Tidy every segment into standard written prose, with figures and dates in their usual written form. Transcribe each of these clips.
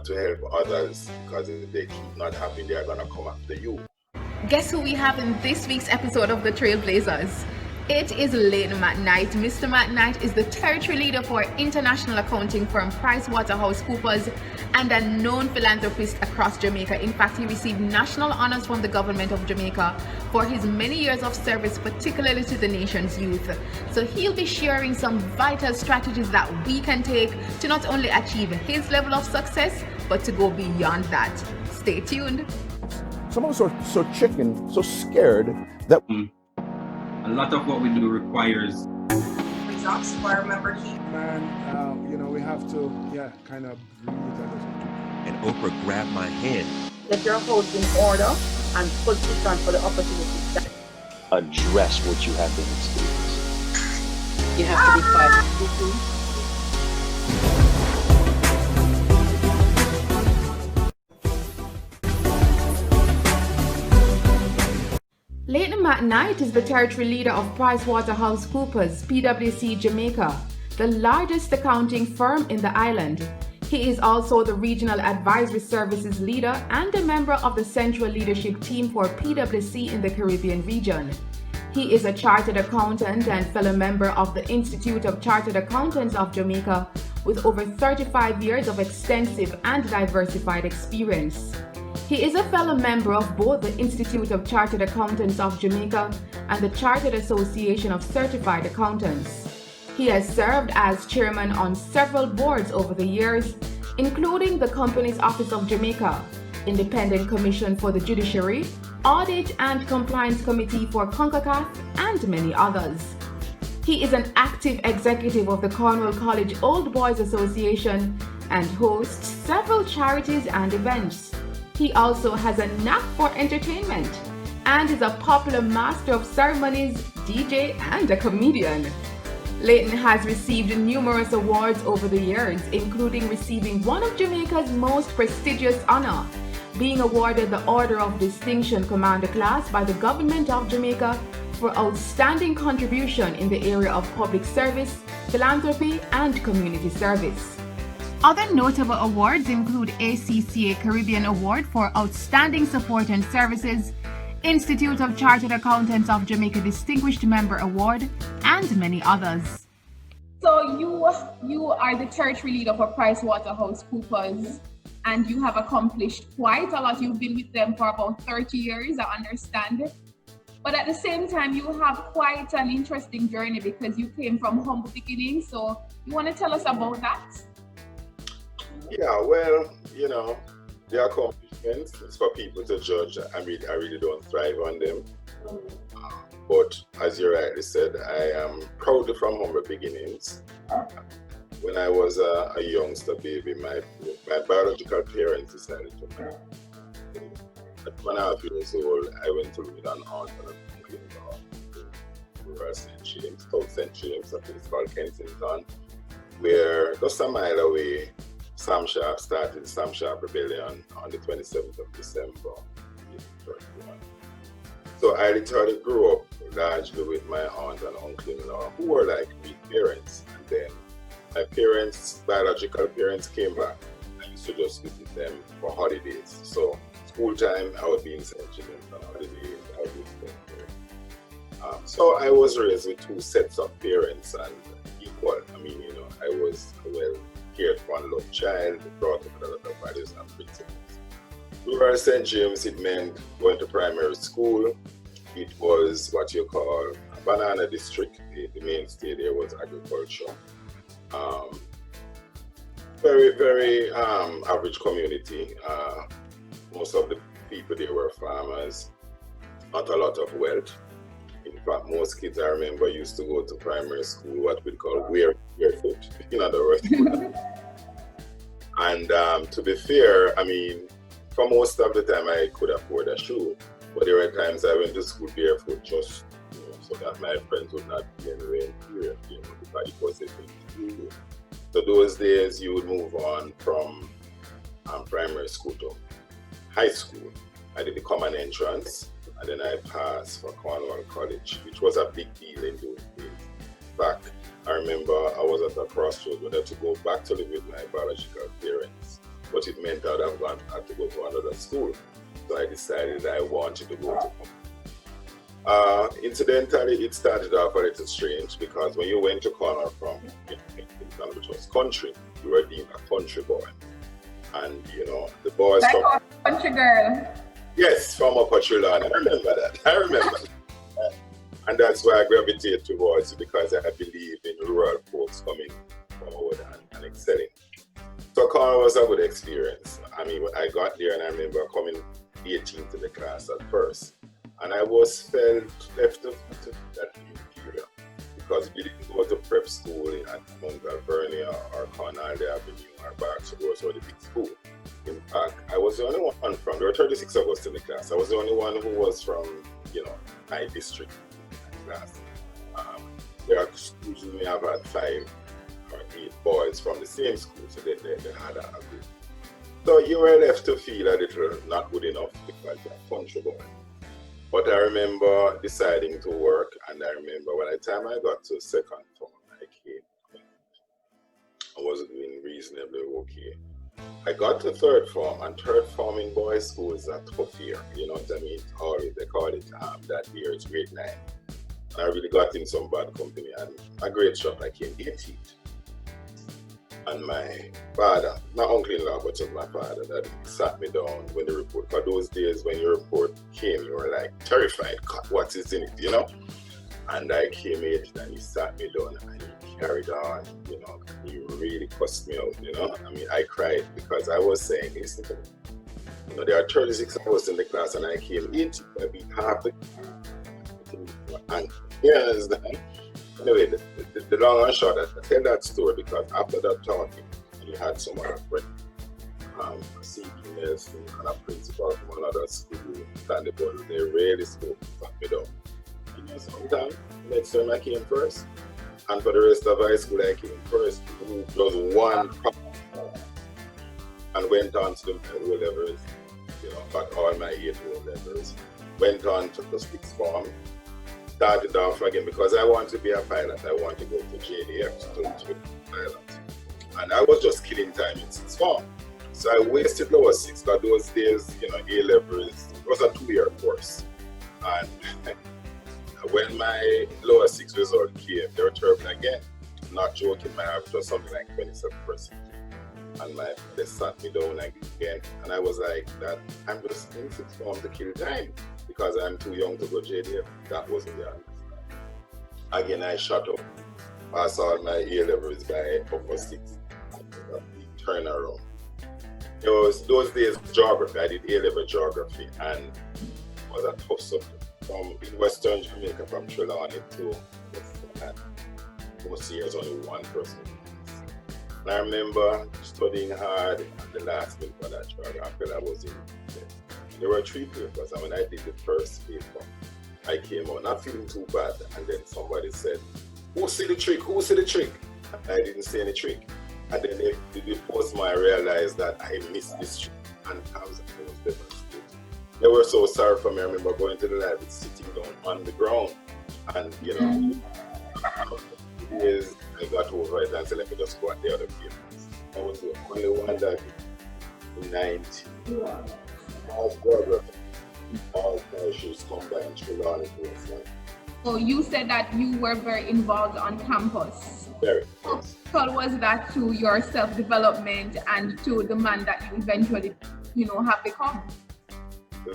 want to help others, because if they keep not happy, they are going to come after you. Guess who we have in this week's episode of The Trailblazers? It is Leighton McKnight. Mr. McKnight is the territory leader for international accounting firm PricewaterhouseCoopers and a known philanthropist across Jamaica. In fact, he received national honors from the government of Jamaica for his many years of service, particularly to the nation's youth. So he'll be sharing some vital strategies that we can take to not only achieve his level of success, but to go beyond that. Stay tuned. Some of us are so chicken, so scared that a lot of what we do requires results for a member keep. Man, we have to, kind of breathe a little. And Oprah grabbed my hand. Get your house in order and position for the opportunity. Address what you have been experiencing. You have to be quiet. Leighton McKnight is the territory leader of PricewaterhouseCoopers, PwC Jamaica, the largest accounting firm in the island. He is also the regional advisory services leader and a member of the central leadership team for PwC in the Caribbean region. He is a chartered accountant and fellow member of the Institute of Chartered Accountants of Jamaica with over 35 years of extensive and diversified experience. He is a fellow member of both the Institute of Chartered Accountants of Jamaica and the Chartered Association of Certified Accountants. He has served as chairman on several boards over the years, including the Companies Office of Jamaica, Independent Commission for the Judiciary, Audit and Compliance Committee for CONCACAF, and many others. He is an active executive of the Cornwall College Old Boys Association and hosts several charities and events. He also has a knack for entertainment and is a popular master of ceremonies, DJ, and a comedian. Leighton has received numerous awards over the years, including receiving one of Jamaica's most prestigious honor, being awarded the Order of Distinction Commander Class by the Government of Jamaica for outstanding contribution in the area of public service, philanthropy, and community service. Other notable awards include ACCA Caribbean Award for Outstanding Support and Services, Institute of Chartered Accountants of Jamaica Distinguished Member Award, and many others. So you are the territory leader for PricewaterhouseCoopers, and you have accomplished quite a lot. You've been with them for about 30 years, I understand. But at the same time, you have quite an interesting journey because you came from humble beginnings. So you want to tell us about that? Yeah, well, the accomplishments is for people to judge. I really don't thrive on them. But as you rightly said, I am proudly from humble beginnings. When I was a youngster baby, my biological parents decided to marry. At 1.5 years old, I went to live with an aunt and uncle in rural St. James, South St. James, a place called Kensington, where just a mile away, Sam Sharp started the Sam Sharp Rebellion on the 27th of December, 1831. So I literally grew up largely with my aunt and uncle-in-law, who were like me parents. And then my biological parents came back. I used to just visit them for holidays. So school time, I would be in St. James. On holidays, I would be in St. James. So I was raised with two sets of parents and equal. I was well cared for and loved child, brought up with a lot of values and principles. Rural St. James, it meant going to primary school. It was what you call a banana district. The mainstay there was agriculture. Very, very average community. Most of the people there were farmers, not a lot of wealth. In fact, most kids I remember used to go to primary school, what we call barefoot, in other words. And to be fair, for most of the time I could afford a shoe, but there were times I went to school barefoot just so that my friends would not be anywhere inferior, because it was a thing to do. So those days you would move on from primary school to high school. I did the common entrance, and then I passed for Cornwall College, which was a big deal in those days. In fact, I remember I was at a crossroads whether to go back to live with my biological parents but it meant that I had to go to another school. So I decided I wanted to go to incidentally, it started off a little strange because when you went to corner from which was country, you were being a country boy. And the boys Like from a country girl. Yes, from Upper Trelawney. I remember that. And that's why I gravitate towards it, because I believe in rural folks coming forward and excelling. So corner was a good experience. I mean, when I got there, and I remember coming 18th in the class at first. And I was left to that period because we didn't go to prep school at Mount Alvernia or Cornwall Avenue or Berkshire Road, so the big school. In fact, I was the only one there were 36 of us in the class. I was the only one who was from, my district class. There are schools who may have had 5 or 8 boys from the same school, so they had a group. So you were left to feel a little not good enough because you're a country boy. But I remember deciding to work, and I remember by the time I got to second form, I was doing reasonably okay. I got to third form, and third form in boys' school is a tough year. You know what I mean? They call it that year, it's grade 9. I really got in some bad company, and a great shot, I came 18th. And my father, not uncle-in-law, but just my father, that sat me down when the report, for those days when your report came, you were like terrified, God, what is in it, And I came 18th, and he sat me down, and he carried on, he really cussed me out, I mean, I cried because I was saying, listen to me, there are 36 of us in the class, and I came 18th, I beat half the and you understand? Anyway, the long and short, I tell that story because after that talking, we had some other friends, a C.P. Nelson and a principal from another school, and they really spoke me down. Sometimes, next time I came first, and for the rest of high school I came first, just one and went on to the O levels, got all my 8 O levels, went on to the 6th form, started off again because I want to be a pilot. I want to go to JDF to be a pilot. And I was just killing time in 6th form. So I wasted lower 6, but those days, A levels, it was a 2-year course. And when my lower 6 result came, they were terrible again. I'm not joking, my average was something like 27%. And they sat me down again. And I was like, I'm just in 6th form to kill time because I'm too young to go JDF. That wasn't the answer. Again, I shut up. I saw my A levels by upper 6. Turn around. It was those days geography. I did A-level geography, and it was a tough subject. From in Western Jamaica, from Trelawney to most years only one person. And I remember studying hard at the last minute for that geography that I was in. There were 3 papers, and when I did the first paper, I came out not feeling too bad, and then somebody said, "Who see the trick? Who see the trick?" I didn't see any trick. And then the postman, I realized that I missed this trick, and I was devastated. They were so sorry for me. I remember going to the library, sitting down on the ground, and years I got over it and said, let me just go at the other papers. I was the only one that in 90. All geography, all issues combined Trelawney course. So you said that you were very involved on campus. Very. How was that to your self-development and to the man that you eventually, have become?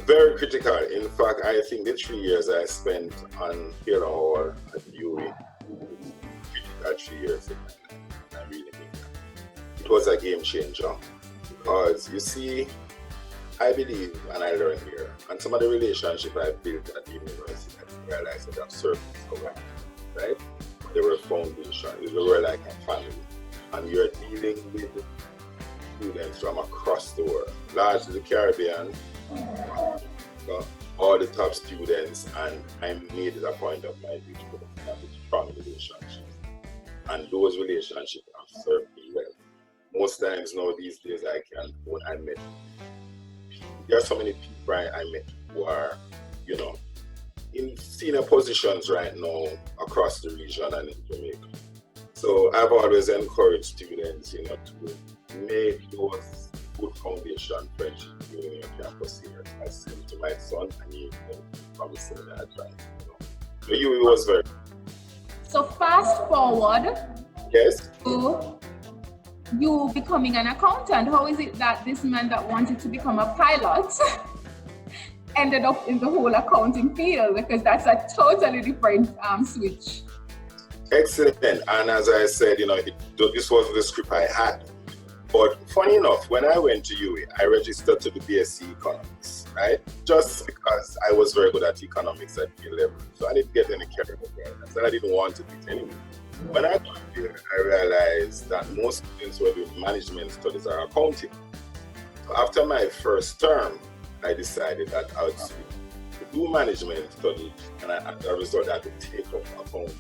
Very critical. In fact, I think the 3 years I spent on Taylor Hall at UWI, critical 3 years, I really think that. It was a game changer because you see, I believe, and I learned here, and some of the relationships I built at the university, I realized that I've served right? They were a foundation, they were like a family. And you're dealing with students from across the world, largely the Caribbean, all the top students, and I made it a point of my duty to establish strong relationships. And those relationships have served me well. Most times now these days when I met, there are so many people I met who are, in senior positions right now across the region and in Jamaica. So I've always encouraged students, to make those good foundation friendship during your campus years. I sent it to my son, and he promised me that advice. So it was very. So fast forward Yes. to you becoming an accountant. How is it that this man that wanted to become a pilot ended up in the whole accounting field? Because that's a totally different switch. Excellent. And as I said, this was the script I had. But funny enough, when I went to UA, I registered to the BSc Economics, right? Just because I was very good at economics at A level. So I didn't get any career guidance, and I didn't want to do it anyway. When I got here, I realized that most students were doing management studies or accounting. So after my first term, I decided that I would do management studies, and as a result, I had to take up accounting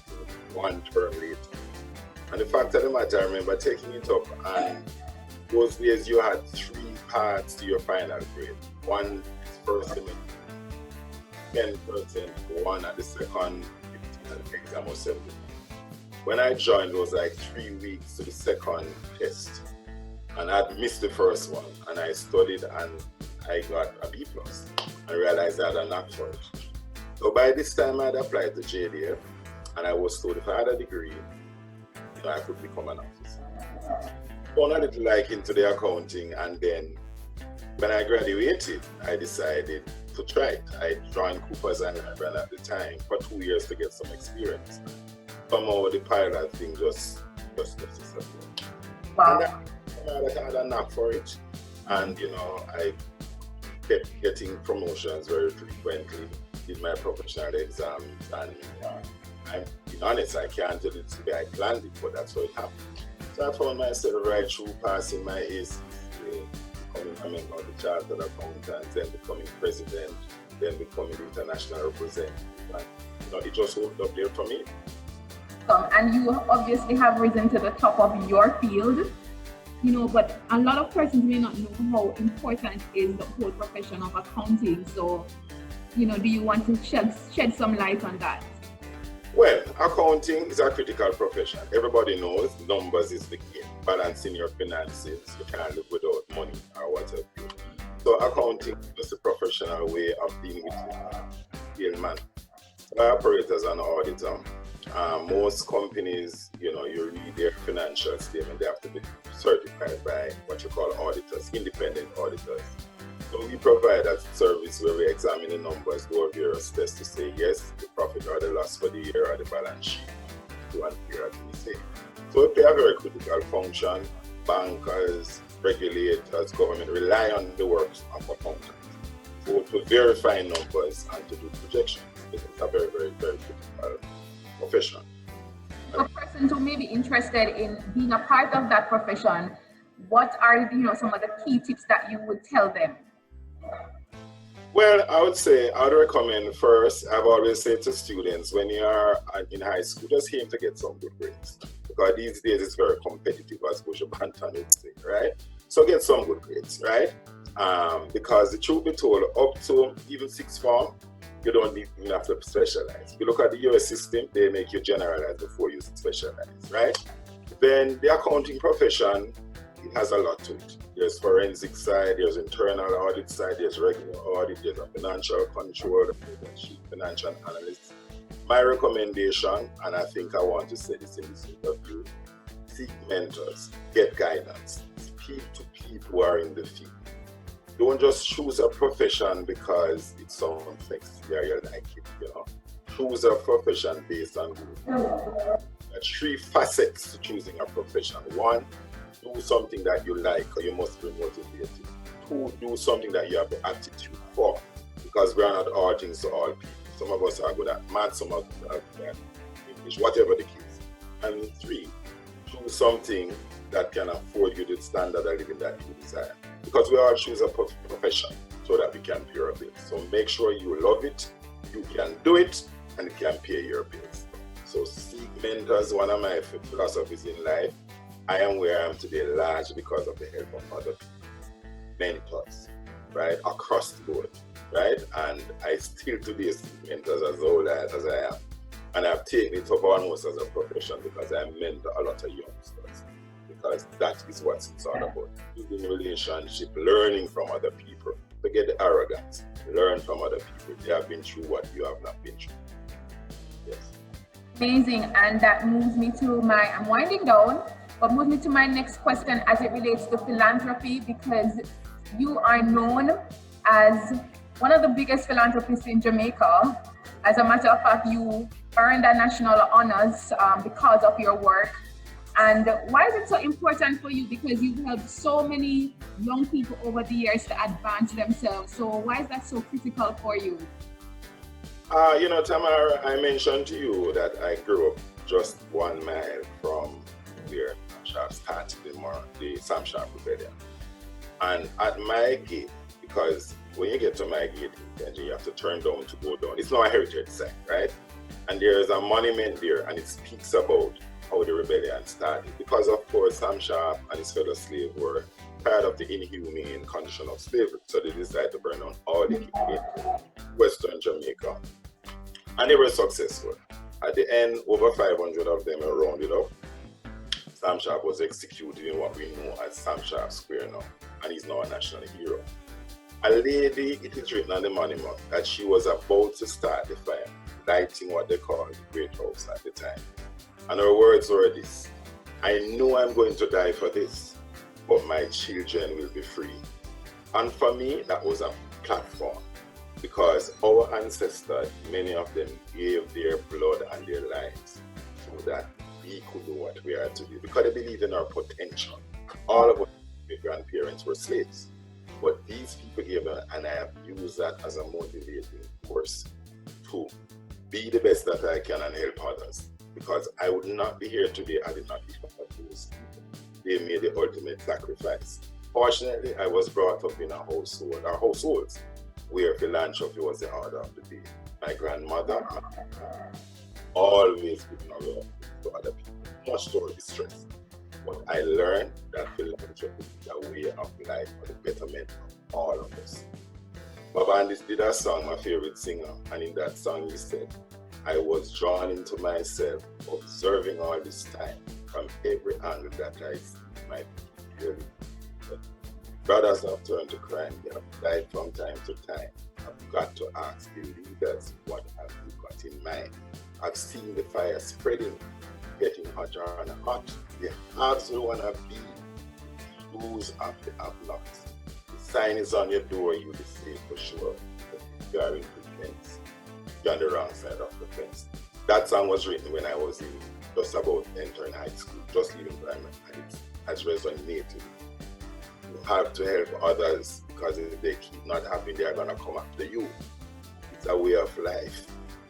1 term later. And the fact of the matter, I remember taking it up, and those days you had 3 parts to your final grade. One is first semester, 10%, one at the second, 15 exam or 70. When I joined, it was like 3 weeks to the second test, and I'd missed the first one, and I studied and I got a B+. I realized I had a knack for it. So by this time I had applied to JDF, and I was told if I had a degree, I could become an officer. Found a little like into the accounting, and then when I graduated, I decided to try it. I joined Coopers and ran at the time for 2 years to get some experience. Somehow the pilot thing just disappeared. Wow. And I had a knack for it, and I kept getting promotions very frequently, did my professional exams, and I'm being honest, I can't tell it the way I planned it, but that's how it happened. So I found myself right through passing my ACCA, becoming a member of the Chartered Accountants, then becoming president, then becoming the international representative. And, it just opened up there for me. And you obviously have risen to the top of your field, but a lot of persons may not know how important is the whole profession of accounting. So, do you want to shed some light on that? Well, accounting is a critical profession. Everybody knows numbers is the key. Balancing your finances, you can't live without money or whatever. So accounting is a professional way of dealing with the man. So I operate as an auditor. Most companies, you read their financial statement, they have to be certified by what you call auditors, independent auditors. So we provide a service where we examine the numbers, do a various tests to say yes, the profit or the loss for the year or the balance sheet, to an period we say. So we play a very critical function. Bankers, regulators, government rely on the works of accountants. So to verify numbers and to do projections. It's a very, very, very critical profession. For persons who may be interested in being a part of that profession, what are some of the key tips that you would tell them? Well, I would recommend first, I've always said to students, when you are in high school, just aim to get some good grades. Because these days it's very competitive, as Bush Banton would say, right? So get some good grades, right? Because the truth be told, up to even 6th form, you don't even have to specialize. If you look at the US system, they make you generalize before you specialize, right? Then the accounting profession, it has a lot to it. There's forensic side, there's internal audit side, there's regular audit, there's a financial controller, there's chief financial analyst. My recommendation, and I think I want to say this in this interview, seek mentors, get guidance, speak to people who are in the field. Don't just choose a profession because it sounds sexy or you like it, Choose a profession based on There are 3 facets to choosing a profession. 1, do something that you like or you must be motivated. 2, do something that you have the aptitude for, because we are not all things to all people. Some of us are good at math, some of us are good at English, whatever the case. And 3, choose something that can afford you the standard of living that you desire. Because we all choose a profession so that we can pay our bills. So make sure you love it, you can do it, and it can pay your bills. So seek mentors. One of my philosophies in life, I am where I am today largely because of the help of other people, mentors, right, across the board, right? And I still today seek mentors as old as I am. And I've taken it up almost as a profession because I mentor a lot of youngsters. because that is what it's all about. Building relationship, learning from other people. Forget the arrogance. Learn from other people. They have been through what you have not been through. Yes. Amazing, and that moves me to I'm winding down, but moves me to my next question as it relates to philanthropy, because you are known as one of the biggest philanthropists in Jamaica. As a matter of fact, you earned the national honors because of your work. And why is it so important for you? Because you've helped so many young people over the years to advance themselves. So why is that so critical for you? Tamara, I mentioned to you that I grew up just 1 mile from where Sam Sharp started the Sam Sharp Rebellion. And at my gate, because when you get to my gate in Kenya, you have to turn down to go down. It's not a heritage site, right? And there's a monument there, and it speaks about how the rebellion started. Because, of course, Sam Sharp and his fellow slaves were tired of the inhumane condition of slavery. So they decided to burn down all the in Western Jamaica. And they were successful. At the end, over 500 of them were rounded up. Sam Sharp was executed in what we know as Sam Sharp Square now, and he's now a national hero. A lady, it is written on the monument that she was about to start the fire, lighting what they called the Great House at the time. And her words were this: I know I'm going to die for this, but my children will be free. And for me, that was a platform, because our ancestors, many of them gave their blood and their lives so that we could do what we are today, because they believed in our potential. All of our grandparents were slaves, but these people gave them, and I have used that as a motivating force to be the best that I can and help others. Because I would not be here today had it not been for those people. They made the ultimate sacrifice. Fortunately, I was brought up in a household, or households, where philanthropy was the order of the day. My grandmother always giving a lot to other people, much to distress. But I learned that philanthropy is a way of life for the betterment of all of us. Baba Andis did a song, my favorite singer, and in that song he said, I was drawn into myself, observing all this time from every angle that I see my people. Brothers have turned to crime, they have died from time to time. I've got to ask the leaders, what have you got in mind? I've seen the fire spreading, getting hotter and hot. The hearts will want to be shoes of the have-nots. The sign is on your door, you'll be safe for sure. But if you are in the fence, you're on the wrong side of the fence. That song was written when I was just about entering high school, just leaving primary, and it has resonated. You have to help others, because if they keep not happy, they are going to come after you. It's a way of life.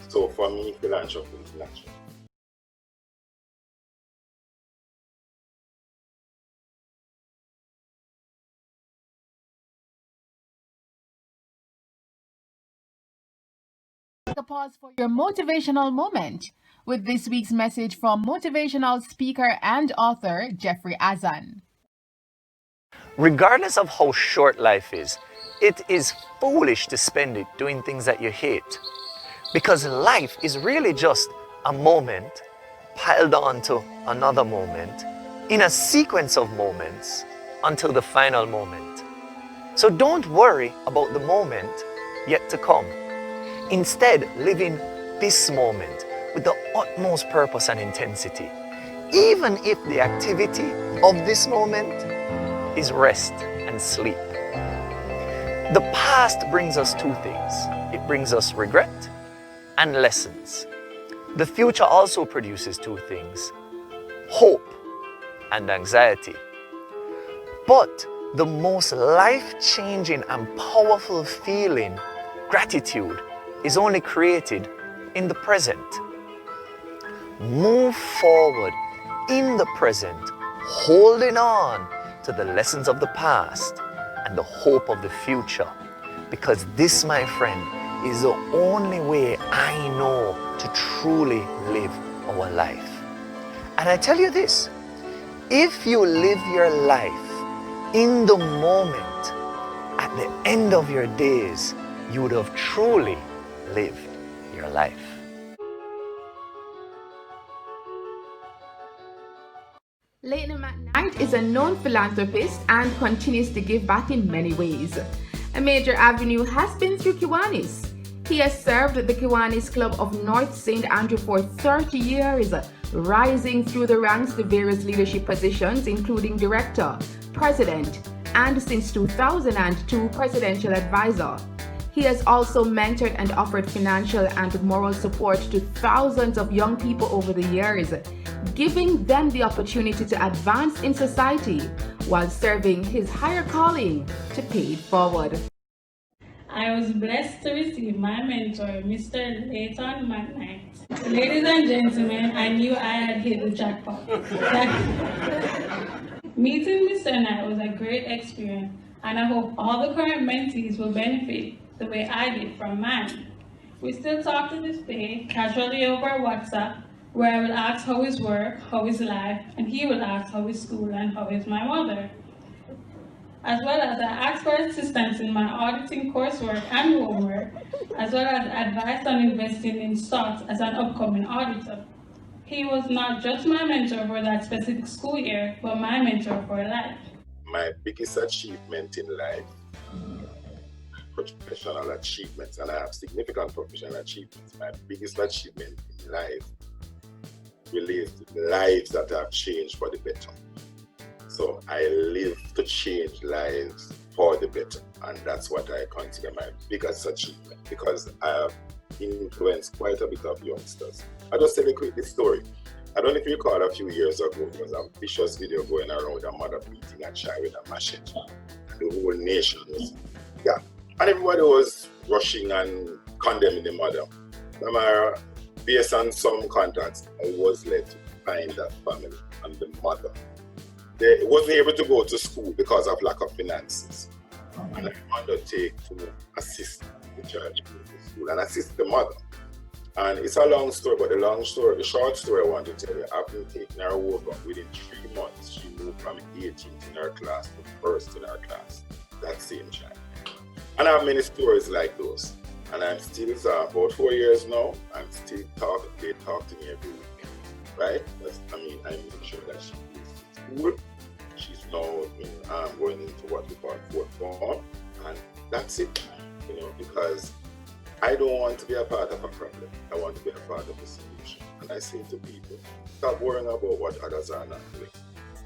So for me, philanthropy is natural. A pause for your motivational moment with this week's message from motivational speaker and author Jeffrey Azan. Regardless of how short life is, it is foolish to spend it doing things that you hate. Because life is really just a moment piled on to another moment in a sequence of moments until the final moment. So don't worry about the moment yet to come. Instead, live in this moment with the utmost purpose and intensity, even if the activity of this moment is rest and sleep. The past brings us two things. It brings us regret and lessons. The future also produces two things: hope and anxiety. But the most life-changing and powerful feeling, gratitude, is only created in the present. Move forward in the present, holding on to the lessons of the past and the hope of the future, because this, my friend, is the only way I know to truly live our life. And I tell you this, if you live your life in the moment, at the end of your days, you would have truly lived your life. Leighton McKnight is a known philanthropist and continues to give back in many ways. A major avenue has been through Kiwanis. He has served the Kiwanis Club of North St. Andrew for 30 years, rising through the ranks to various leadership positions including director, president, and since 2002 presidential advisor. He has also mentored and offered financial and moral support to thousands of young people over the years, giving them the opportunity to advance in society while serving his higher calling to pay it forward. I was blessed to receive my mentor, Mr. Leighton McKnight. Ladies and gentlemen, I knew I had hit the jackpot. Meeting Mr. Knight was a great experience, and I hope all the current mentees will benefit the way I did from mine. We still talk to this day, casually over WhatsApp, where I will ask how is work, how is life, and he will ask how is school and how is my mother. As well as I ask for assistance in my auditing coursework and homework, as well as advice on investing in stocks as an upcoming auditor. He was not just my mentor for that specific school year, but my mentor for life. My biggest achievement in life, professional achievements, and I have significant professional achievements. My biggest achievement in life relates to the lives that have changed for the better. So I live to change lives for the better, and that's what I consider my biggest achievement, because I have influenced quite a bit of youngsters. I'll just tell you quickly this story. I don't know if you recall a few years ago, there was a vicious video going around with a mother beating a child with a machete. And the whole nation was, and everybody was rushing and condemning the mother. Based on some contacts, I was led to find that family and the mother. They wasn't able to go to school because of lack of finances. And I undertake to assist the child to go to school and assist the mother. And it's a long story, but the short story I want to tell you, I've been taking her over. Within 3 months, she moved from 18th in her class to first in her class, that same child. And I have many stories like those. And I'm still, about 4 years now, I'm still they talk to me every week, right? I make sure that she goes to school. She's now going into what we call fourth form, and that's it, because I don't want to be a part of a problem. I want to be a part of a solution. And I say to people, stop worrying about what others are not doing.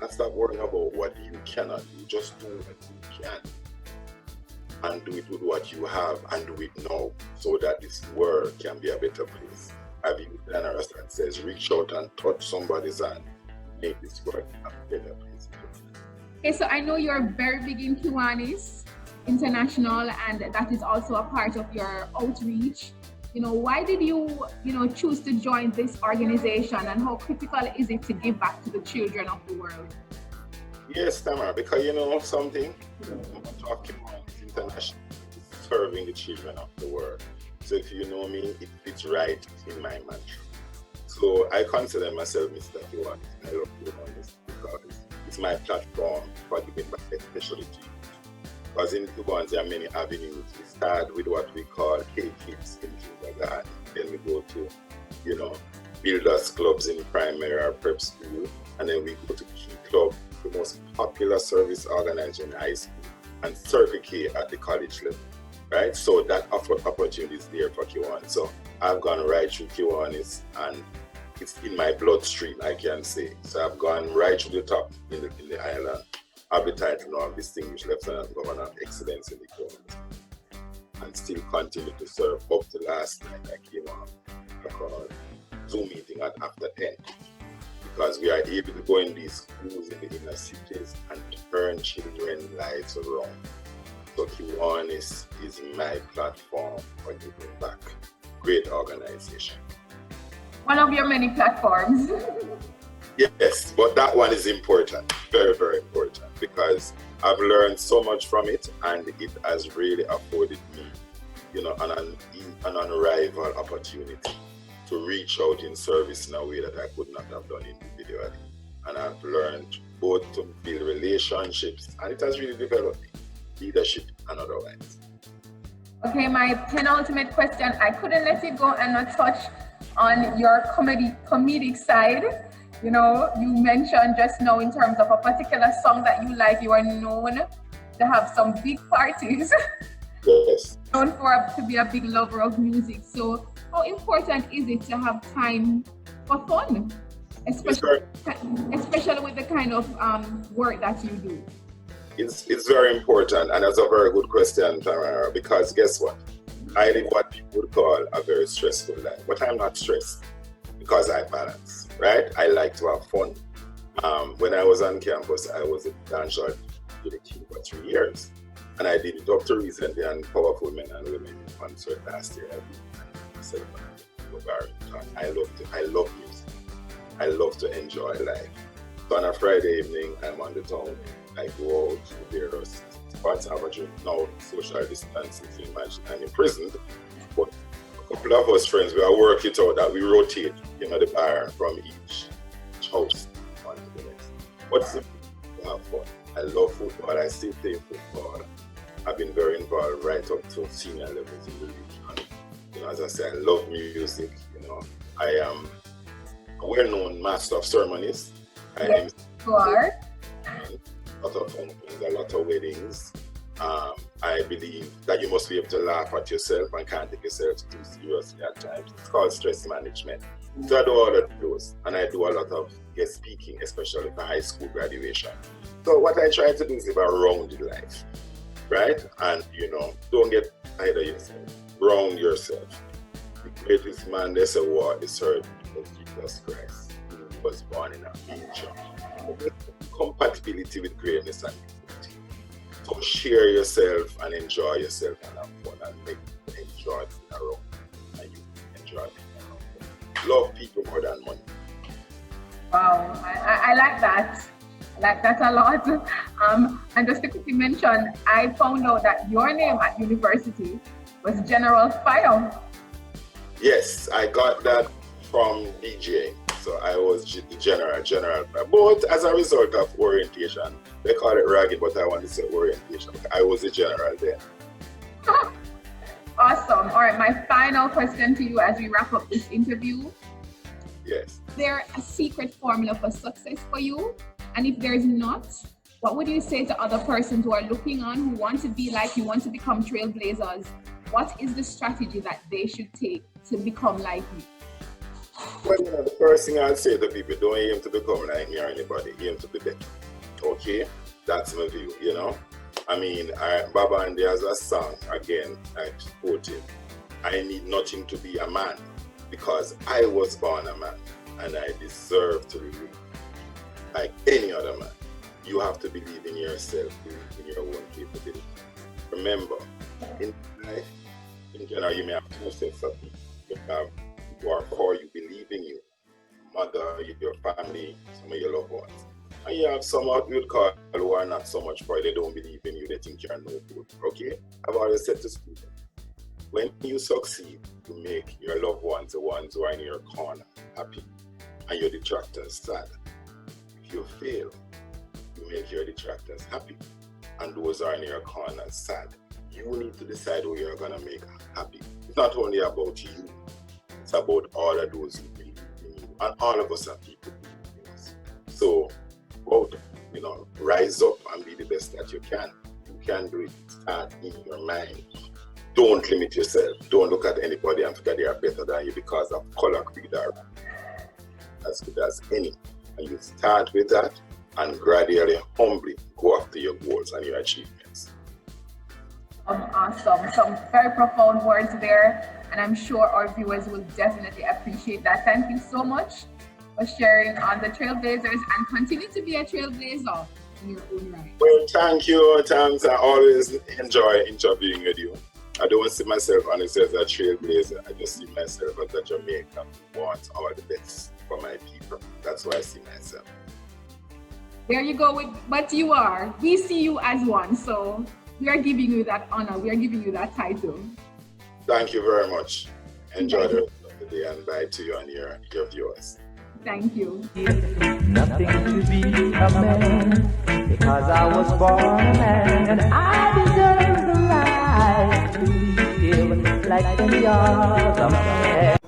And stop worrying about what you cannot do. Just do what you can. And do it with what you have, and do it now, so that this world can be a better place. I've used an arrest that says, reach out and touch somebody's hand, make this world a better place. Okay, so I know you're very big in Kiwanis International, and that is also a part of your outreach. Why did you, choose to join this organization, and how critical is it to give back to the children of the world? Yes, Tamara, because something, I'm talking about international, serving the children of the world. So if you know me, it fits right in my mantra. So I consider myself Mr. Kiwanis. I love Kiwanis because it's my platform for giving back, especially to youth. Because in Kiwanis there are many avenues. We start with what we call K-Kids in kindergarten. Then we go to, builders clubs in primary or prep school. And then we go to Key Club, the most popular service organizer in high school, and Circle K at the college level, right? So that opportunity is there for Kiwanis. So I've gone right through Kiwanis, and it's in my bloodstream, I can say. So I've gone right to the top in the island. I have the title now of Distinguished Lieutenant Governor of Excellence in the Kiwanis, and still continue to serve up to last night. I came on a Zoom meeting at after 10. Because we are able to go in these schools in the inner cities and turn children's lives around. So Kiwanis is my platform for giving back. Great organization. One of your many platforms. Yes, but that one is important, very, very important, because I've learned so much from it, and it has really afforded me, an unrivaled opportunity to reach out in service in a way that I could not have done individually. And I've learned both to build relationships, and it has really developed me, leadership and otherwise. Okay, my penultimate question. I couldn't let it go and not touch on your comedic side. You know, you mentioned just now in terms of a particular song that you like, you are known to have some big parties. Yes. Known to be a big lover of music. So how important is it to have time for fun? Especially with the kind of work that you do. It's very important, and that's a very good question, Tamara, because guess what? I live what people would call a very stressful life, but I'm not stressed because I balance, right? I like to have fun. When I was on campus, I was a dancer to the king for 3 years, and I did it up to recently on Powerful Men and Women concert last year. I love music. I love to enjoy life. So on a Friday evening, I'm on the town. I go out to various spots, have a drink. Now, social distancing, so imagine I'm imprisoned. But a couple of us friends, we are working it out that we rotate, the bar from each house on to the next. But simply to have fun. I love football. I still play football. I've been very involved right up to senior levels in the league. As I said, I love music. I am a well-known master of ceremonies. Yes, you are. A lot of functions, a lot of weddings. I believe that you must be able to laugh at yourself and can't take yourself too seriously at times. It's called stress management. So I do all of those, and I do a lot of guest speaking, especially for high school graduation. So what I try to do is live a rounded life, right? And don't get ahead of yourself. Round yourself. The greatest man they say what is heard was Jesus Christ, who was born in a manger. Compatibility with greatness and dignity. So share yourself and enjoy yourself and have fun and make people enjoy being around, and you enjoy being around. Love people more than money. Wow, I like that. I like that a lot. And just to quickly mention, I found out that your name at university was General Fire. Yes, I got that from DJ. So I was the general. But as a result of orientation, they call it ragged, but I want to say orientation. I was the general then. Awesome. All right, my final question to you as we wrap up this interview. Yes. Is there a secret formula for success for you? And if there's not, what would you say to other persons who are looking on, who want to be like you, want to become trailblazers? What is the strategy that they should take to become like you? Well, the first thing I'd say to people, don't aim to become like me or anybody, aim to be better. Okay? That's my view, I mean, Baba and there's a song, again, I quote it. I need nothing to be a man because I was born a man and I deserve to live like any other man. You have to believe in yourself, believe in your own capability. Remember, in life, in general, you may have two sets of people. You have who are for you, believe in you, mother, your family, some of your loved ones. And you have some out you call who are not so much for you, they don't believe in you, they think you're no good. Okay? I've always said to students, when you succeed, you make your loved ones, the ones who are in your corner, happy, and your detractors sad. If you fail, you make your detractors happy, and those are in your corner sad. You need to decide who you're going to make happy. It's not only about you, it's about all of those who believe in you. And all of us are people who believe in us. So, rise up and be the best that you can. You can do it. Start in your mind. Don't limit yourself. Don't look at anybody and think they are better than you because of color, creed, or as good as any. And you start with that and gradually, humbly go after your goals and your achievements. Awesome. Some very profound words there, and I'm sure our viewers will definitely appreciate that. Thank you so much for sharing on the Trailblazers, and continue to be a trailblazer in your own right. Well, thank you, Tams. I always enjoy interviewing with you. I don't see myself honestly as a trailblazer. I just see myself as a Jamaican who wants all the best for my people. That's why I see myself. There you go. But you are. We see you as one. So we are giving you that honor. We are giving you that title. Thank you very much. Enjoy the rest of the day, and bye to you and your viewers. Thank you. Nothing to be a man because I was born a man, and I deserve the right to live like any other man.